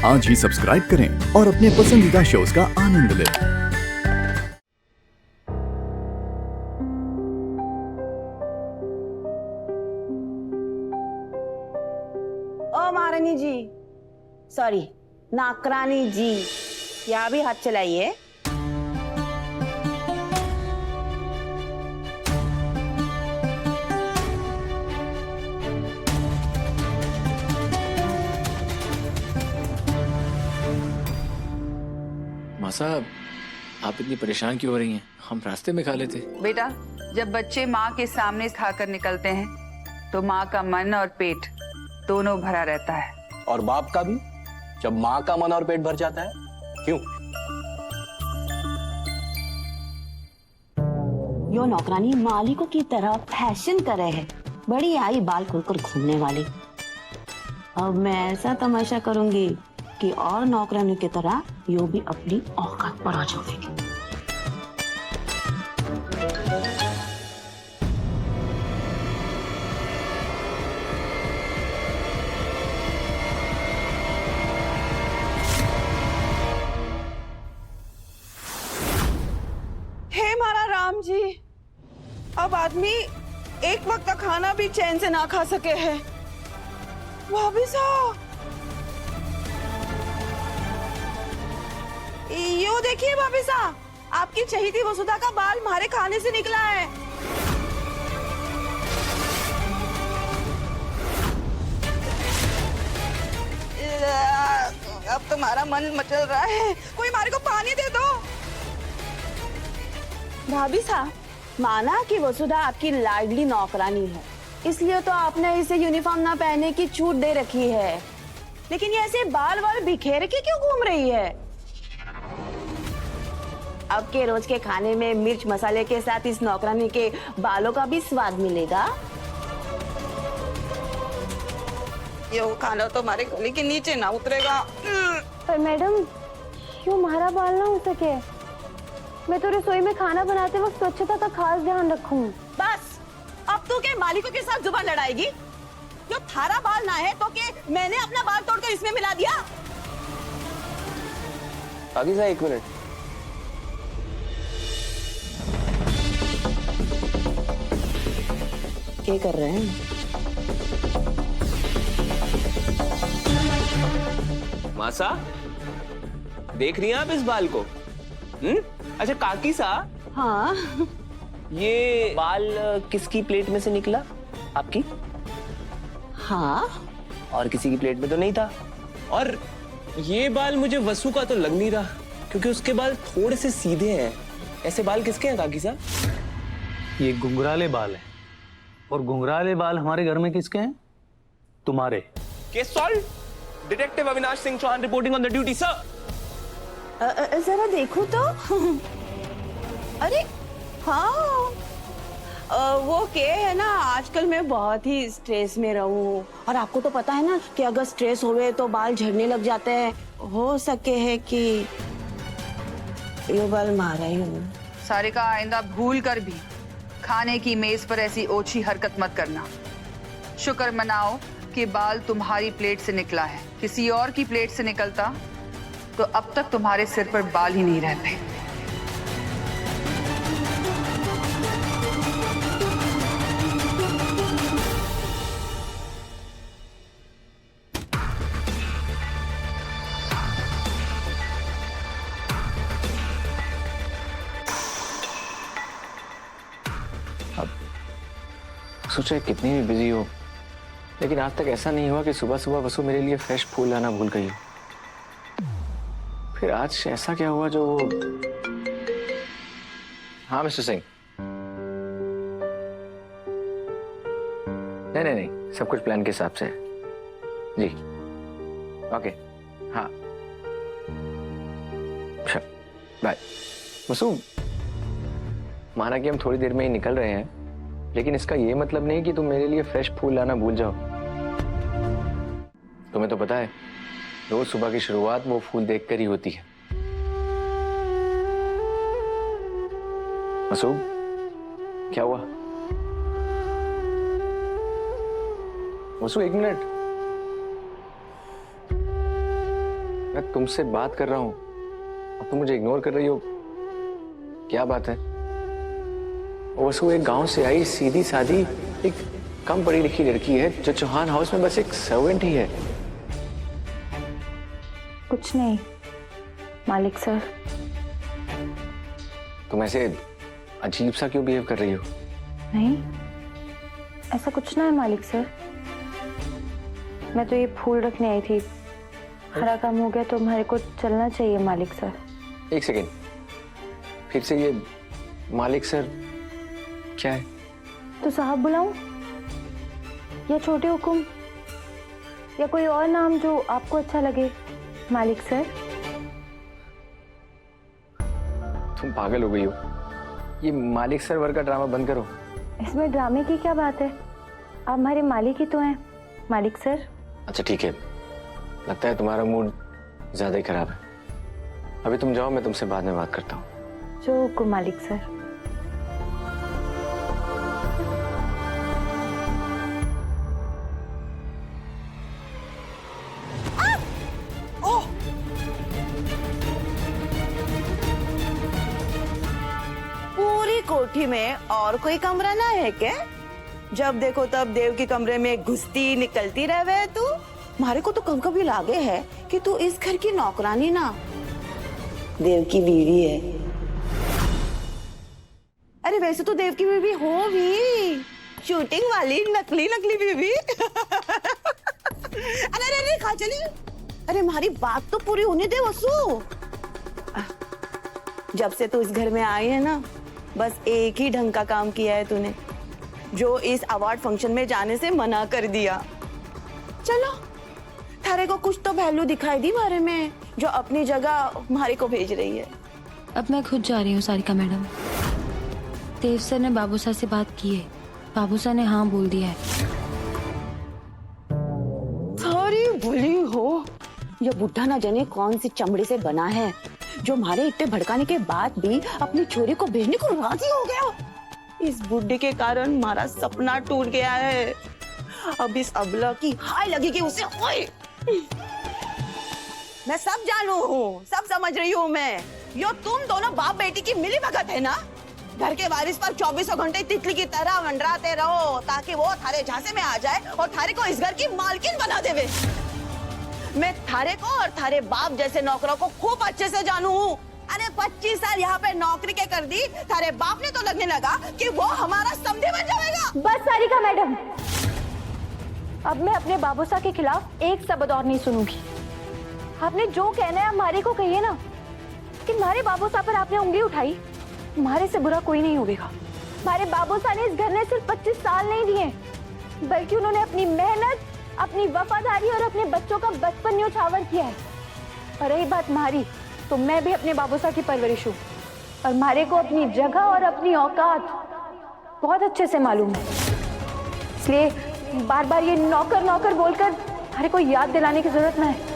आज ही सब्सक्राइब करें और अपने पसंदीदा शोज का आनंद लें। ओ महारानी जी, सॉरी नाकरानी जी, यहाँ भी हाथ चलाइए। माँ साहब, आप इतनी परेशान क्यों हो रही हैं? हम रास्ते में खा लेते। बेटा, जब बच्चे माँ के सामने खाकर निकलते हैं तो माँ का मन और पेट दोनों भरा रहता है। और बाप का भी, जब माँ का मन और पेट भर जाता है। क्यों? यो नौकरानी मालिकों की तरह फैशन कर रहे हैं, बड़ी आई बाल खुलकर घूमने वाली। अब मैं ऐसा तमाशा करूंगी कि और नौकरानी की तरह यो भी अपनी औकात पर आ जाएगी। हे मारा राम जी, अब आदमी एक वक्त का खाना भी चैन से ना खा सके है। भाभी साहब, यो देखिए भाभी साहब, आपकी चहीती वसुधा का बाल हमारे खाने से निकला है। अब तुम्हारा मन मचल रहा है, कोई हमारे को पानी दे दो। भाभी साहब, माना कि वसुधा आपकी लाडली नौकरानी है, इसलिए तो आपने इसे यूनिफॉर्म ना पहनने की छूट दे रखी है, लेकिन ये ऐसे बाल बाल बिखेर के क्यों घूम रही है? अब के रोज के खाने में मिर्च मसाले के साथ इस नौकरानी के बालों का भी स्वाद मिलेगा। ये खाना तो हमारे गले के नीचे ना उतरेगा। पर मैडम, क्यों हमारा बाल ना हो सके? मैं तो रसोई में खाना बनाते वक्त स्वच्छता का खास ध्यान रखूं। बस, अब तू के मालिकों के साथ जुबान लड़ाएगी? जो थारा बाल ना है तो के मैंने अपना बाल तोड़कर इसमें मिला दिया? आगे जा, एक मिनट। क्या कर रहे हैं? मासा, देख रही हैं आप इस बाल को? अच्छा काकी सा, हाँ, ये बाल किसकी प्लेट में से निकला? आपकी? हाँ, और किसी की प्लेट में तो नहीं था। और ये बाल मुझे वसु का तो लग नहीं रहा, क्योंकि उसके बाल थोड़े से सीधे हैं। ऐसे बाल किसके हैं काकी सा? ये घुंघराले बाल हैं, और घुंघराले बाल हमारे घर में किसके हैं? तुम्हारे। Case solve. Detective Avinash Singh Chauhan reporting on the duty sir. जरा देखो तो। अरे हाँ, वो क्या है ना, आजकल मैं बहुत ही स्ट्रेस में रहूं, और आपको तो पता है ना कि अगर स्ट्रेस होवे तो बाल झड़ने लग जाते हैं। हो सके है कि ये बाल मारा ही हूँ। सारिका, आइंदा भूल कर भी खाने की मेज पर ऐसी ओछी हरकत मत करना। शुक्र मनाओ कि बाल तुम्हारी प्लेट से निकला है, किसी और की प्लेट से निकलता तो अब तक तुम्हारे सिर पर बाल ही नहीं रहते। सोचा कितनी भी बिजी हो, लेकिन आज तक ऐसा नहीं हुआ कि सुबह सुबह वसु मेरे लिए फ्रेश फूल लाना भूल गई। फिर आज ऐसा क्या हुआ जो? हाँ मिस्टर सिंह। नहीं नहीं नहीं, सब कुछ प्लान के हिसाब से है जी। ओके, हाँ, बाय। वसु, माना कि हम थोड़ी देर में ही निकल रहे हैं, लेकिन इसका ये मतलब नहीं कि तुम मेरे लिए फ्रेश फूल लाना भूल जाओ। तुम्हें तो पता है, रोज सुबह की शुरुआत वो फूल देखकर ही होती है। मसूब, क्या हुआ? वसु, एक मिनट। मैं तुमसे बात कर रहा हूँ और तुम मुझे इग्नोर कर रही हो, क्या बात है? वसु एक गांव से आई सीधी सादी, एक कम पढ़ी लिखी लड़की है जो चौहान हाउस में बस एक सर्वेंट ही है। कुछ नहीं मालिक सर। तुम ऐसे अजीब सा क्यों बिहेव कर रही हो? नहीं, ऐसा कुछ ना है मालिक सर। मैं तो ये फूल रखने आई थी, हरा काम हो गया तो हमारे को चलना चाहिए मालिक सर। एक सेकेंड, फिर से ये मालिक सर क्या है? तो साहब बुलाऊं या छोटे हुकुम या कोई और नाम जो आपको अच्छा लगे मालिक सर? तुम पागल हो गई हो। ये मालिक सर वर्ग का ड्रामा बंद करो। इसमें ड्रामे की क्या बात है? आप हमारे मालिक ही तो हैं मालिक सर। अच्छा ठीक है, लगता है तुम्हारा मूड ज्यादा ही खराब है। अभी तुम जाओ, मैं तुमसे बाद में बात करता हूँ। जो हुकुम मालिक सर। पूरी कोठी में और कोई कमरा ना है क्या? जब देखो तब देव के कमरे में घुसती निकलती रहे तू। हमारे को तो कम कभी लागे है कि तू इस घर की नौकरानी ना देव की बीवी है। अरे वैसे तो देव की बीवी हो भी, शूटिंग वाली नकली नकली बीवी। अरे अरे अरे खा चली। अरे हमारी बात तो पूरी होने दे वसु। जब से तू इस घर में आई है ना, बस एक ही ढंग का काम किया है तूने, जो इस अवार्ड फंक्शन में जाने से मना कर दिया। चलो, थारे को कुछ तो वैल्यू दिखाई दी मारे में, जो अपनी जगह मारे को भेज रही है। अब मैं खुद जा रही हूँ सारिका मैडम। देव सर ने बाबू सर से बात की है, बाबू सर ने हाँ बोल दिया है। सारी भूली हो, ये बुढ़ा ना जाने कौन सी चमड़ी से बना है, जो हमारे इतने भड़काने के बाद भी अपनी छोरी को भेजने को राजी हो गया। इस बुढ़े के कारण हमारा सपना टूट गया है। अब इस अबला की हाय लगेगी उसे। ओए, मैं सब जानू हूँ, सब समझ रही हूँ मैं। यो तुम दोनों बाप बेटी की मिली भगत है ना। घर के वारिस पर 24 घंटे तितली की तरह मंडराते रहो ताकि वो थारे झांसे में आ जाए और थारे को इस घर की मालकिन बना देवे। मैं थारे को और थारे बाप जैसे नौकरों को खूब अच्छे से जानू हूँ। अरे 25 साल यहाँ पे नौकरी के कर दी, थारे बाप ने तो लगने लगा कि वो हमारा समधी बन जाएगा। बस सारिका मैडम, अब मैं अपने बाबूसा के खिलाफ एक शब्द और नहीं सुनूंगी। आपने जो कहना है हमारे को कहिए ना, कि हमारे बाबूसा पर आपने उंगली उठाई, हमारे से बुरा कोई नहीं होगा। हमारे बाबूसा ने इस घर में सिर्फ 25 साल नहीं दिए, बल्कि उन्होंने अपनी मेहनत, अपनी वफादारी और अपने बच्चों का बचपन न्योछावर किया है। और रही बात हमारी, तो मैं भी अपने बाबूसा की परवरिश हूँ और हमारे को अपनी जगह और अपनी औकात बहुत अच्छे से मालूम है। इसलिए बार बार ये नौकर नौकर बोलकर हमारे को याद दिलाने की जरूरत ना है।